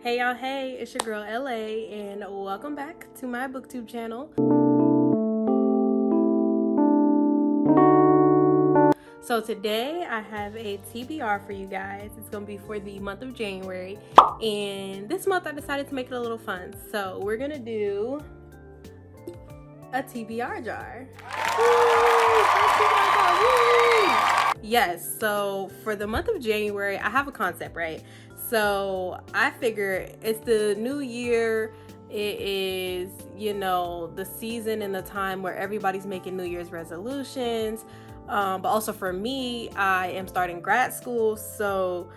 Hey y'all, hey, it's your girl LA and welcome back to my booktube channel. So today I have a TBR for you guys. It's gonna be for the month of January, and this month I decided to make it a little fun. So we're gonna do a TBR jar. Yes, so for the month of January, I have a concept, right? So I figure it's the new year. It is, you know, the season and the time where everybody's making New Year's resolutions. But also for me, I am starting grad school. So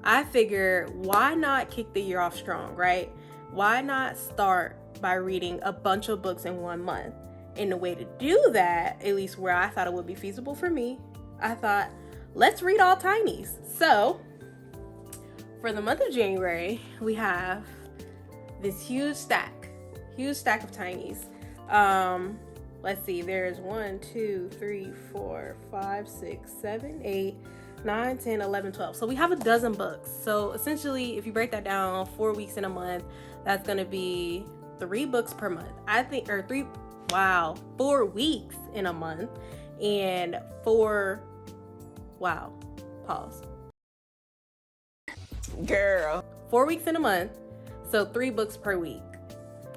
I figure, why not kick the year off strong, right? Why not start by reading a bunch of books in 1 month? And the way to do that, at least where I thought it would be feasible for me, I thought, let's read all tinies. So for the month of January, we have this huge stack of tinies. Let's see, there's 1, 2, 3, 4, 5, 6, 7, 8, 9, 10, 11, 12. So we have a dozen books. So essentially, if you break that down, 4 weeks in a month, that's gonna be 3 books per month. I think, or 4 weeks in a month, and 4 weeks in a month, so 3 books per week.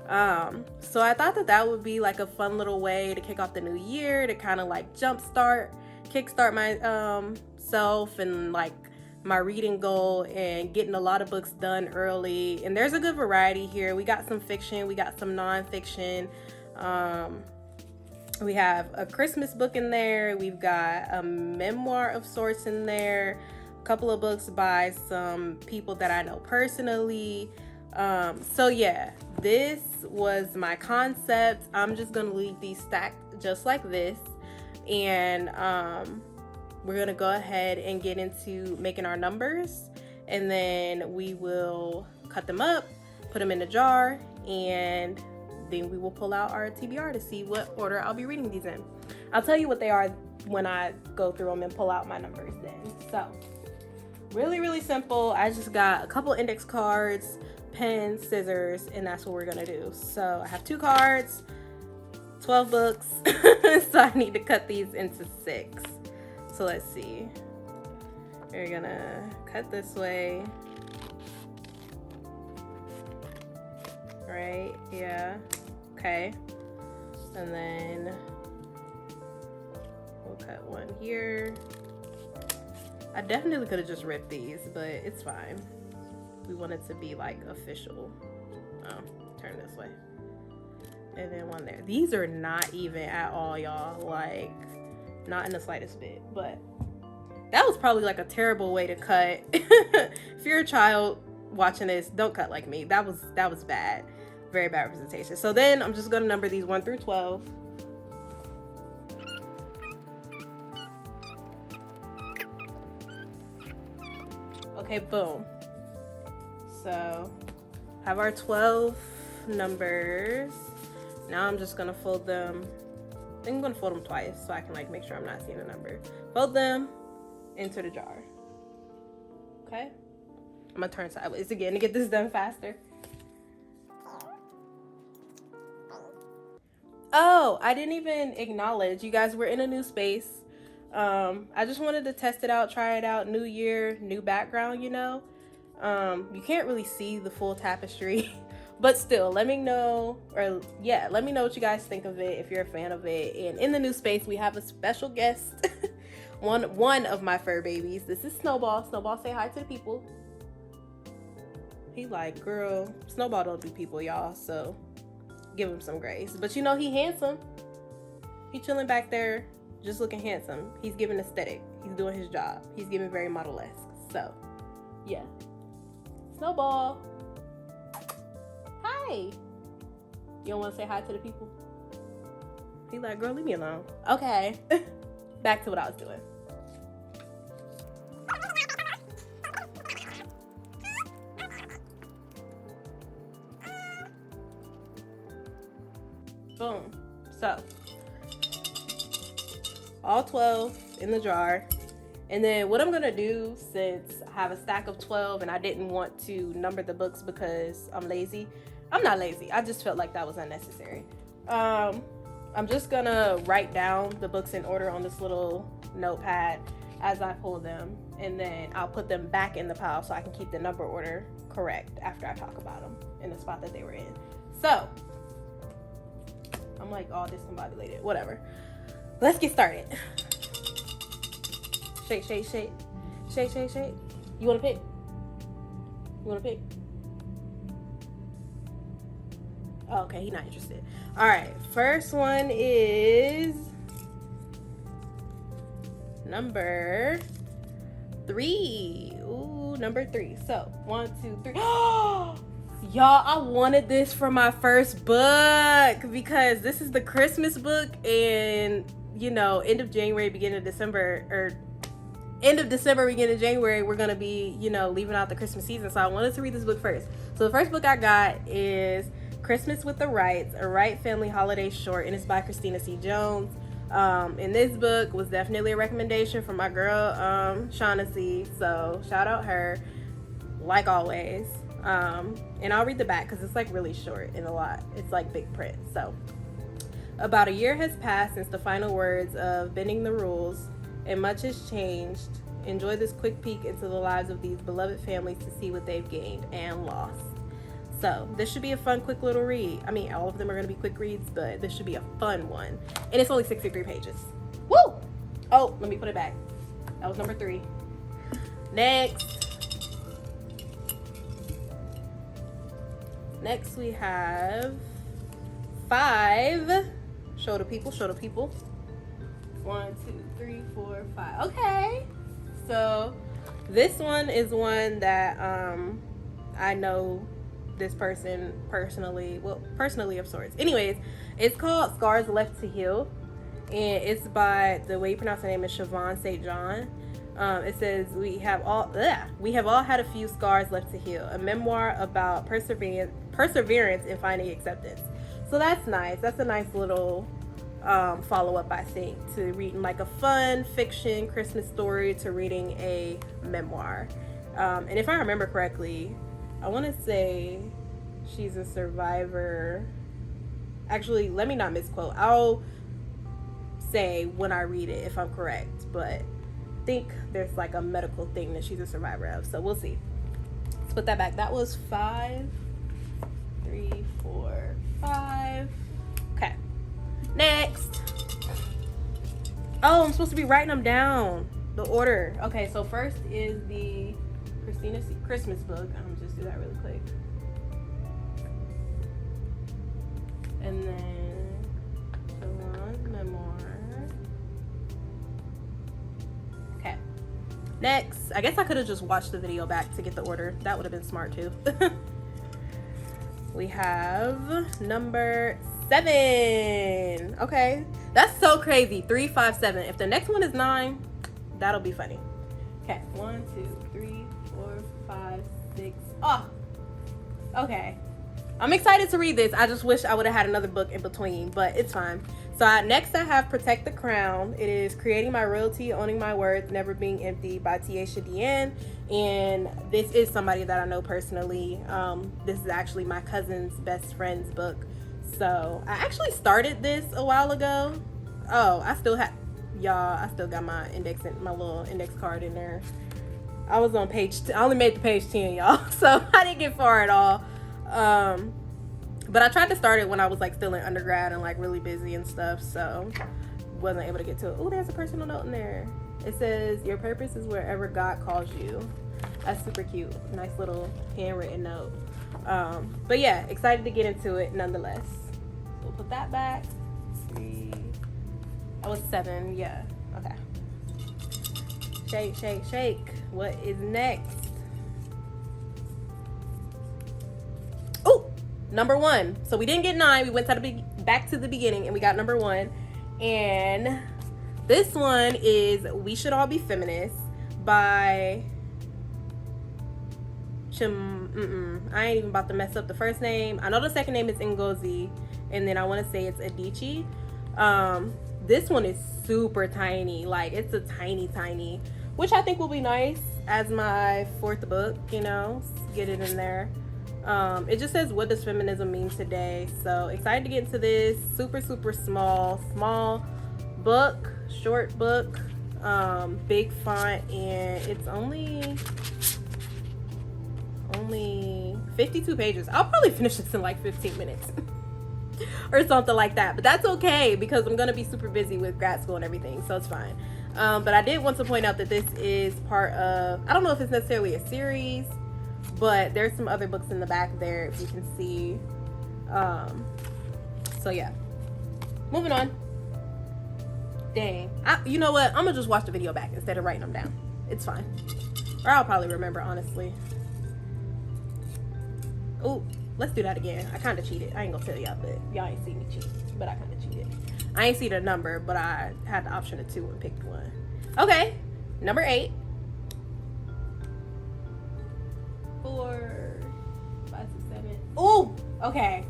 So I thought that would be like a fun little way to kick off the new year, to kind of like kickstart my self and like my reading goal, and getting a lot of books done early. And there's a good variety here. We got some fiction, we got some nonfiction. We have a Christmas book in there. We've got a memoir of sorts in there. A couple of books by some people that I know personally. So yeah, this was my concept. I'm just gonna leave these stacked just like this, and we're gonna go ahead and get into making our numbers, and then we will cut them up, put them in a jar, and then we will pull out our TBR to see what order I'll be reading these in. I'll tell you what they are when I go through them and pull out my numbers then. So really simple. I just got a couple index cards, pen, scissors, and that's what we're gonna do. So I have 2 cards, 12 books. So I need to cut these into 6. So let's see. We're gonna cut this way. Right, yeah, okay. And then we'll cut one here. I definitely could have just ripped these, but it's fine. We want it to be like official. Oh, turn this way. And then one there. These are not even at all, y'all. Like, not in the slightest bit. But that was probably like a terrible way to cut. If you're a child watching this, don't cut like me. That was bad. Very bad representation. So then I'm just gonna number these 1 through 12. Okay, boom. So have our 12 numbers. Now I'm just gonna fold them. I think I'm gonna fold them twice so I can like make sure I'm not seeing a number. Fold them into the jar. Okay? I'm gonna turn sideways again to get this done faster. Oh, I didn't even acknowledge you guys were in a new space. I just wanted to test it out, try it out. New year, new background, you know. You can't really see the full tapestry, but still, let me know what you guys think of it, if you're a fan of it. And in the new space, we have a special guest, one of my fur babies. This is Snowball. Snowball, say hi to the people. He like, girl, Snowball don't do people, y'all, so give him some grace. But you know, he handsome. He chilling back there, just looking handsome. He's giving aesthetic. He's doing his job. He's giving very model-esque. So, yeah. Snowball. Hi. You don't want to say hi to the people? He like, girl, leave me alone. Okay. Back to what I was doing. Boom. So all 12 in the jar, And then what I'm gonna do, since I have a stack of 12 and I didn't want to number the books because I'm lazy. I'm not lazy, I just felt like that was unnecessary. I'm just gonna write down the books in order on this little notepad as I pull them, and then I'll put them back in the pile so I can keep the number order correct after I talk about them in the spot that they were in. So I'm like all discombobulated, whatever. Let's get started. Shake, shake, shake, shake, shake, shake. You wanna pick? You wanna pick? Oh, okay, he's not interested. All right, first one is number 3. Ooh, number 3. So 1, 2, 3. Y'all, I wanted this for my first book because this is the Christmas book, and you know, end of January, beginning of December, or end of December, beginning of January, we're gonna be, you know, leaving out the Christmas season. So I wanted to read this book first. So the first book I got is Christmas with the Wrights, a Wright family holiday short, and it's by Christina C. Jones. And this book was definitely a recommendation from my girl, Shaughnessy. So shout out her, like always. And I'll read the back because it's like really short and a lot. It's like big print. So about a year has passed since the final words of Bending the Rules, and much has changed. Enjoy this quick peek into the lives of these beloved families to see what they've gained and lost. So this should be a fun, quick little read. I mean, all of them are going to be quick reads, but this should be a fun one. And it's only 63 pages. Woo! Oh, let me put it back. That was number 3. Next we have 5. Show the people, show the people. 1, 2, 3, 4, 5. Okay. So this one is one that I know this person personally of sorts. Anyways, it's called Scars Left to Heal, and it's by, the way you pronounce the name is Siobhan St. John. It says we have all had a few scars left to heal, a memoir about perseverance in finding acceptance. So that's nice. That's a nice little follow-up, I think, to reading like a fun fiction Christmas story to reading a memoir. And if I remember correctly, I want to say she's a survivor. Actually, let me not misquote. I'll say when I read it if I'm correct, but I think there's like a medical thing that she's a survivor of. So we'll see. Let's put that back. That was 5, 3, 4, 5. Okay. Next. Oh, I'm supposed to be writing them down. The order. Okay, so first is the Christina C. Christmas book. I'm just do that really quick. And then Siobhan's memoir. Okay. Next, I guess I could have just watched the video back to get the order. That would have been smart too. We have number 7. Okay. That's so crazy. 3, 5, 7. If the next one is 9, that'll be funny. Okay. 1, 2, 3, 4, 5, 6. Oh. Okay. I'm excited to read this. I just wish I would have had another book in between, but it's fine. So next I have Protect the Crown. It is Creating My Royalty, Owning My Worth, Never Being Empty by Tiesha Deanne. And this is somebody that I know personally. This is actually my cousin's best friend's book. So I actually started this a while ago. Oh, I still have, y'all, I still got my little index card in there. I was on page, I only made the page 10, y'all. So I didn't get far at all. But I tried to start it when I was like still in undergrad and like really busy and stuff, so wasn't able to get to it. Oh, there's a personal note in there. It says, your purpose is wherever God calls you. That's super cute. Nice little handwritten note. But yeah, excited to get into it nonetheless. So we'll put that back. 3. That was 7, yeah. Okay. Shake, shake, shake. What is next? Number 1. So we didn't get 9. We went to back to the beginning and we got number 1. And this one is We Should All Be Feminists by I ain't even about to mess up the first name. I know the second name is Ngozi, and then I want to say it's Adichie. This one is super tiny. Like, it's a tiny which I think will be nice as my 4th book, you know, get it in there. It just says, what does feminism mean today? So excited to get into this. Super small book, short book, big font, and it's only 52 pages. I'll probably finish this in like 15 minutes or something like that, but that's okay because I'm gonna be super busy with grad school and everything, so it's fine. But I did want to point out that this is part of, I don't know if it's necessarily a series, but there's some other books in the back there if you can see. So yeah, moving on. Dang, you know what, I'm gonna just watch the video back instead of writing them down. It's fine, or I'll probably remember, honestly. Oh, let's do that again. I kind of cheated. I ain't gonna tell y'all, but y'all ain't see me cheat, but I kind of cheated. I ain't see the number, but I had the option of 2 and picked 1. Okay, number 8. 4, 5, 6, 7. Oh, okay.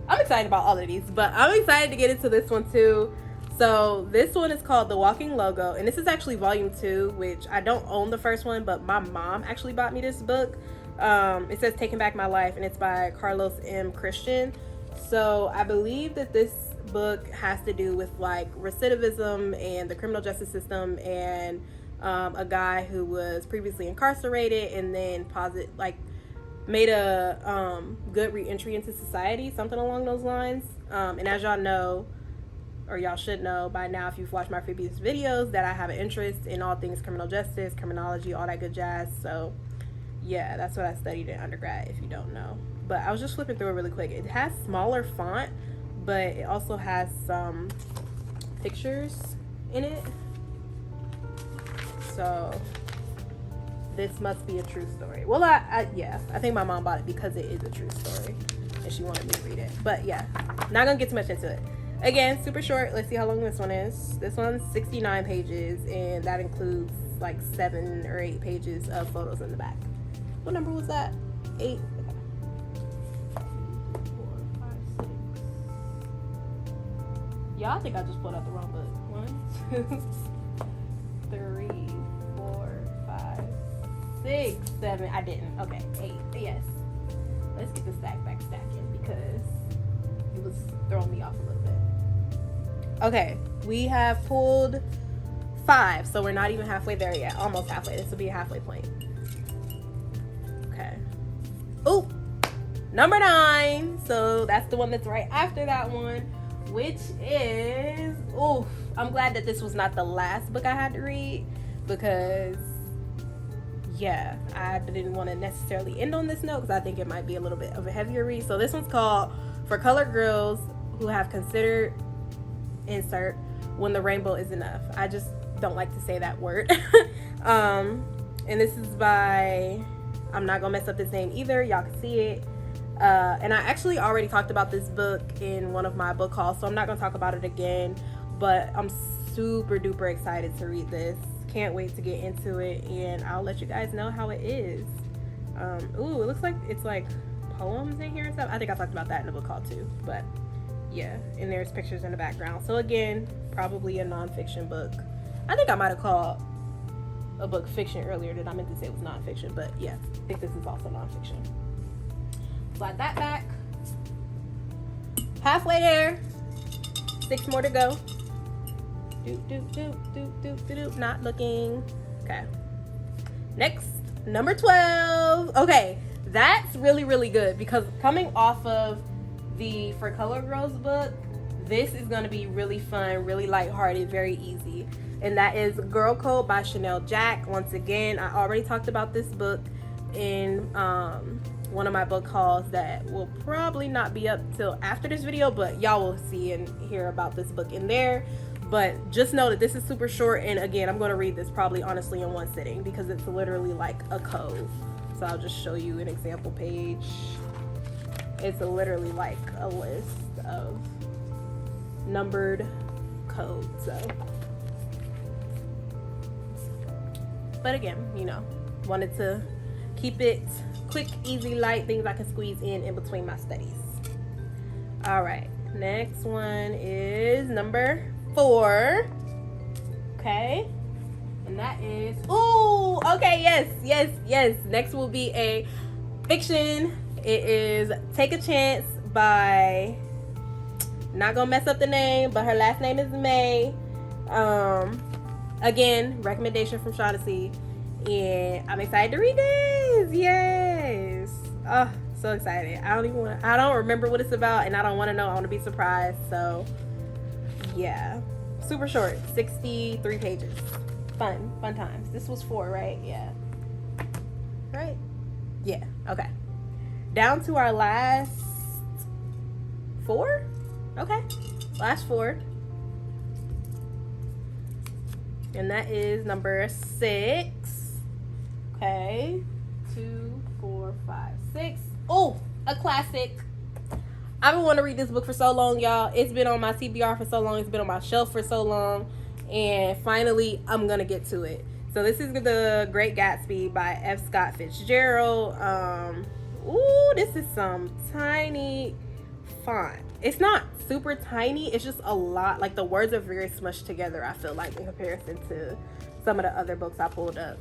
I'm excited about all of these, but I'm excited to get into this one too. So this one is called The Walking Logo, and this is actually volume 2, which I don't own the first one, but my mom actually bought me this book. It says Taking Back My Life, and it's by Carlos M. Christian. So I believe that this book has to do with like recidivism and the criminal justice system, and a guy who was previously incarcerated and then made a good re-entry into society, something along those lines. And as y'all know, or y'all should know by now if you've watched my previous videos, that I have an interest in all things criminal justice, criminology, all that good jazz. So yeah, that's what I studied in undergrad, if you don't know. But I was just flipping through it really quick. It has smaller font, but it also has some pictures in it. So this must be a true story. Well, yeah, I think my mom bought it because it is a true story and she wanted me to read it. But yeah, not gonna get too much into it. Again, super short. Let's see how long this one is. This one's 69 pages, and that includes like 7 or 8 pages of photos in the back. What number was that? 8. 4, 5, 6. Y'all think I just pulled out the wrong book. 1, 2, 3, 4, 5, 6, 7. I didn't. Okay, 8. Yes. Let's get the stack back stacking because it was throwing me off a little bit. Okay, we have pulled 5, so we're not even halfway there yet. Almost halfway. This will be a halfway point. Okay. Oh, number 9. So that's the one that's right after that one, which is, oof, I'm glad that this was not the last book I had to read because, yeah, I didn't want to necessarily end on this note because I think it might be a little bit of a heavier read. So this one's called For Colored Girls Who Have Considered, insert, When the Rainbow Is Enough. I just don't like to say that word. And this is by, I'm not gonna mess up this name either, y'all can see it. And I actually already talked about this book in one of my book hauls, so I'm not gonna talk about it again, but I'm super duper excited to read this. Can't wait to get into it, and I'll let you guys know how it is. Ooh, it looks like it's like poems in here and stuff. I think I talked about that in the book haul too, but yeah, and there's pictures in the background. So again, probably a nonfiction book. I think I might have called a book fiction earlier that I meant to say was nonfiction, but yeah, I think this is also nonfiction. Slide that back. Halfway there. 6 more to go. Not looking. Okay. Next, number 12. Okay, that's really good because coming off of the For Color Girls book, this is going to be really fun, really lighthearted, very easy. And that is Girl Code by Chanel Jack. Once again, I already talked about this book in one of my book hauls that will probably not be up till after this video, but y'all will see and hear about this book in there. But just know that this is super short, and again, I'm going to read this probably honestly in one sitting because it's literally like a code. So I'll just show you an example page. It's literally like a list of numbered codes. So, but again, you know, wanted to keep it quick, easy, light, things I can squeeze in between my studies. All right, next one is number 4. Okay, And that is, ooh, okay, yes. Next will be a fiction. It is Take a Chance by, not gonna mess up the name, but her last name is May. Again, recommendation from Shaughnessy, and I'm excited to read this. Yes. Oh, so excited. I don't remember what it's about, and I don't want to know. I want to be surprised. So yeah, super short, 63 pages. Fun times. This was 4, right? Yeah. Right? Yeah. Okay. Down to our last 4. Okay. Last 4. And that is number 6. Okay. 2, 4, 5, 6. Oh, a classic. I've been wanting to read this book for so long, y'all. It's been on my TBR for so long. It's been on my shelf for so long. And finally, I'm going to get to it. So this is The Great Gatsby by F. Scott Fitzgerald. Ooh, this is some tiny font. It's not super tiny. It's just a lot. Like, the words are very smushed together, I feel like, in comparison to some of the other books I pulled up.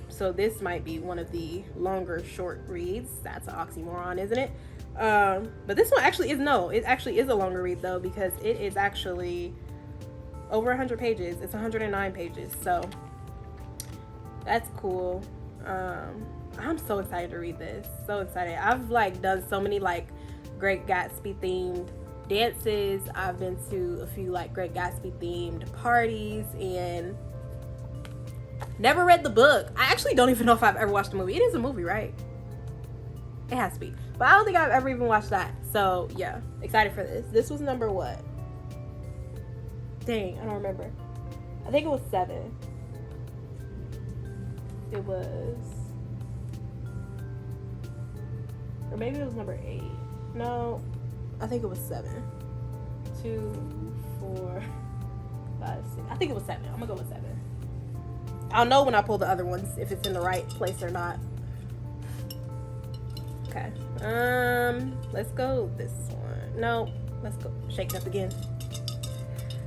So this might be one of the longer short reads. That's an oxymoron, isn't it? But this one actually is, it actually is a longer read, though, because it is actually over 100 pages. It's 109 pages, so that's cool. I'm so excited to read this. So excited. I've like done so many like Great Gatsby themed dances. I've been to a few like Great Gatsby themed parties and never read the book. I actually don't even know if I've ever watched the movie. It is a movie, right? It has to be. But I don't think I've ever even watched that. So yeah, excited for this. This was number what? Dang, I don't remember. I think it was 7. It was, or maybe it was number 8. No, I think it was 7. 2, 4, 5, 6. I think it was 7. I'm gonna go with 7. I'll know when I pull the other ones if it's in the right place or not. Okay. Let's go this one. No, let's go. Shake it up again.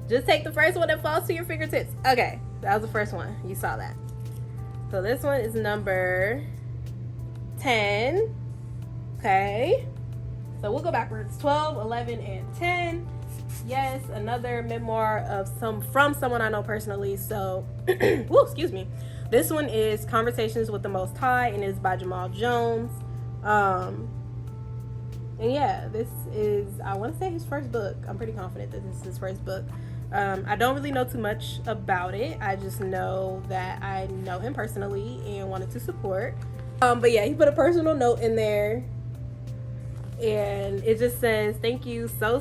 Just take the first one that falls to your fingertips. Okay, that was the first one. You saw that. So this one is number 10. Okay. So we'll go backwards. 12, 11, and 10. Yes, another memoir of from someone I know personally. So, whoa, excuse me. This one is Conversations with the Most High, and is by Jamal Jones. And yeah, this is, I want to say, his first book. I'm pretty confident that this is his first book. I don't really know too much about it. I just know that I know him personally and wanted to support. But yeah, he put a personal note in there. And it just says, thank you so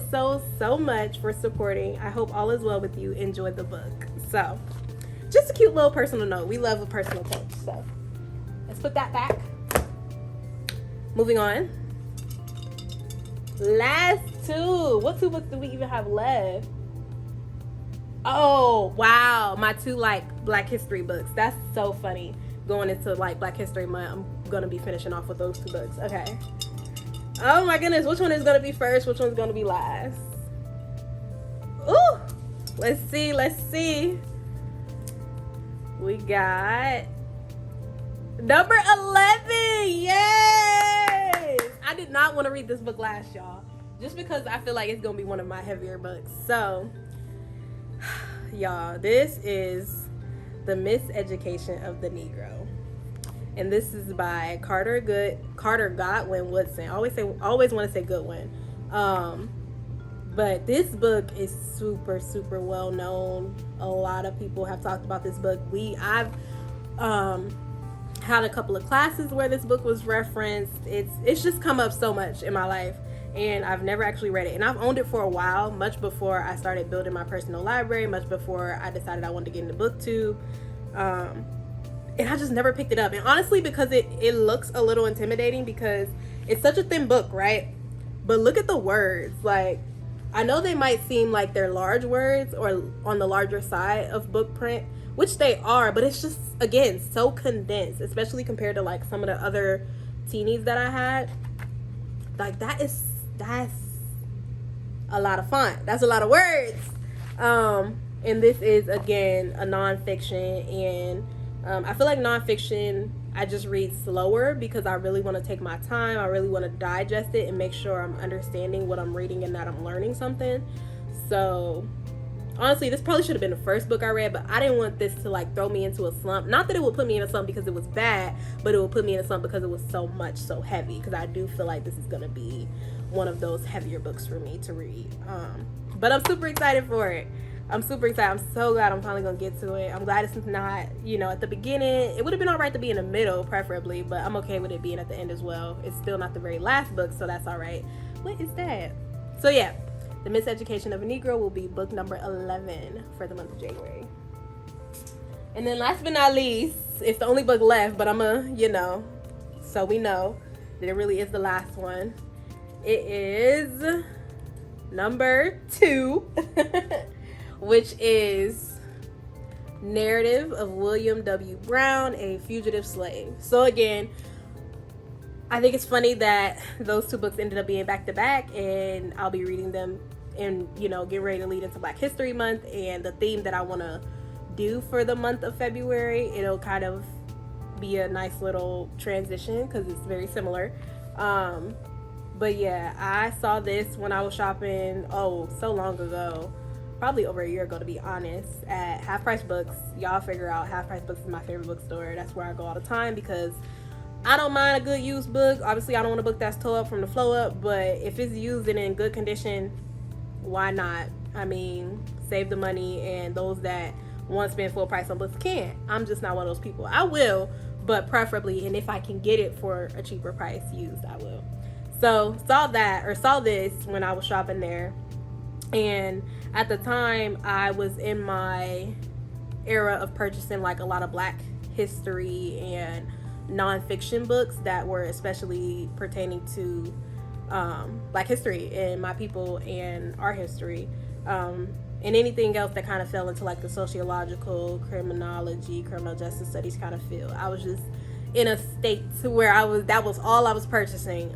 much for supporting. I hope all is well with you. Enjoy the book. So, just a cute little personal note. We love a personal touch. So, let's put that back. Moving on. Last 2. What 2 books do we even have left? Oh, wow. My 2, like, Black History books. That's so funny. Going into, like, Black History Month, I'm going to be finishing off with those 2 books. Okay. Oh, my goodness. Which one is going to be first? Which one's going to be last? Ooh. Let's see. We got number 11. Yes. I did not want to read this book last, y'all. Just because I feel like it's going to be one of my heavier books. So, y'all, this is The Miseducation of the Negro. And this is by Carter Godwin Woodson. I always want to say Goodwin. But this book is super well known. A lot of people have talked about this book. I've had a couple of classes where this book was referenced. It's just come up so much in my life, and I've never actually read it. And I've owned it for a while, much before I started building my personal library, much before I decided I wanted to get into BookTube. And I just never picked it up. And honestly, because it looks a little intimidating because it's such a thin book, right? But look at the words. Like, I know they might seem like they're large words or on the larger side of book print, which they are, but it's just, again, so condensed, especially compared to like some of the other teenies that I had. Like, that's a lot of font. That's a lot of words. And this is, again, a nonfiction. And I feel like nonfiction, I just read slower because I really want to take my time. I really want to digest it and make sure I'm understanding what I'm reading and that I'm learning something. So honestly, this probably should have been the first book I read, but I didn't want this to like throw me into a slump. Not that it would put me in a slump because it was bad, but it would put me in a slump because it was so heavy. Because I do feel like this is going to be one of those heavier books for me to read. But I'm super excited for it. I'm super excited. I'm so glad I'm finally going to get to it. I'm glad it's not, you know, at the beginning. It would have been all right to be in the middle, preferably, but I'm okay with it being at the end as well. It's still not the very last book, so that's all right. What is that? So yeah, The Miseducation of a Negro will be book number 11 for the month of January. And then last but not least, it's the only book left, but I'm going to, you know, so we know that it really is the last one. It is number 2. Which is Narrative of William W. Brown, a Fugitive Slave. So again, I think it's funny that those two books ended up being back to back, and I'll be reading them and, you know, get ready to lead into Black History Month and the theme that I want to do for the month of February. It'll kind of be a nice little transition because it's very similar. But yeah, I saw this when I was shopping, so long ago. Probably over a year ago, to be honest, at Half Price Books. Y'all figure out Half Price Books is my favorite bookstore. That's where I go all the time because I don't mind a good used book. Obviously, I don't want a book that's tore up from the flow up, but if it's used and in good condition, why not? I mean, save the money, and those that want to spend full price on books can't. I'm just not one of those people. I will, but preferably, and if I can get it for a cheaper price used, I will. So saw this when I was shopping there. And at the time, I was in my era of purchasing like a lot of Black history and nonfiction books that were especially pertaining to Black history and my people and our history, and anything else that kind of fell into like the sociological, criminology, criminal justice studies kind of field. I was just in a state to where that was all I was purchasing,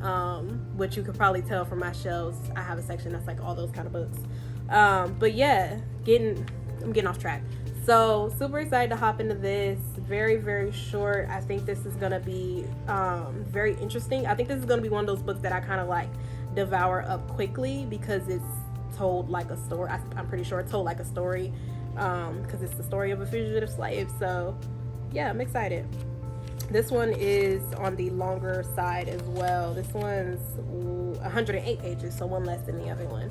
which you could probably tell from my shelves. I have a section that's like all those kind of books. But yeah, I'm getting off track. So super excited to hop into this. Very, very short. I think this is gonna be very interesting. I think this is gonna be one of those books that I kind of like devour up quickly because it's told like a story. I'm pretty sure it's told like a story, because it's the story of a fugitive slave. So yeah, I'm excited. This one is on the longer side as well. This one's 108 pages, so one less than the other one.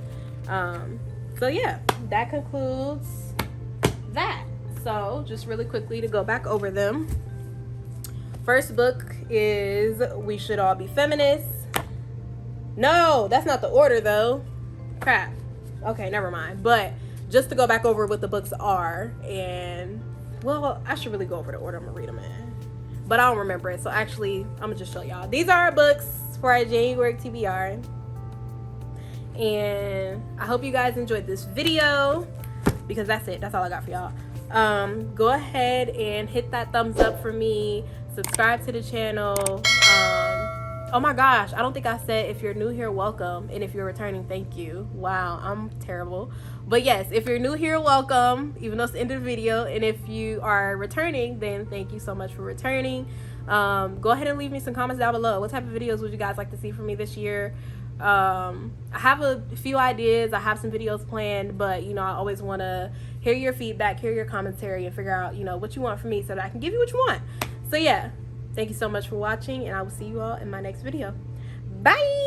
So yeah, that concludes that. So just really quickly to go back over them. First book is We Should All Be Feminists. No, that's not the order though. Crap. Okay, never mind. But just to go back over what the books are, and well, I should really go over the order I'm gonna read them in. But I don't remember it, so actually, I'm gonna just show y'all. These are our books for our January TBR. And I hope you guys enjoyed this video, because that's it. That's all I got for y'all. Go ahead and hit that thumbs up for me. Subscribe to the channel. Oh my gosh, I don't think I said if you're new here, welcome. And if you're returning, thank you. Wow, I'm terrible. But yes, if you're new here, welcome, even though it's the end of the video. And if you are returning, then thank you so much for returning. Go ahead and leave me some comments down below. What type of videos would you guys like to see from me this year? I have a few ideas. I have some videos planned, but you know, I always want to hear your feedback, hear your commentary, and figure out, you know, what you want from me so that I can give you what you want. So yeah, thank you so much for watching, and I will see you all in my next video. Bye.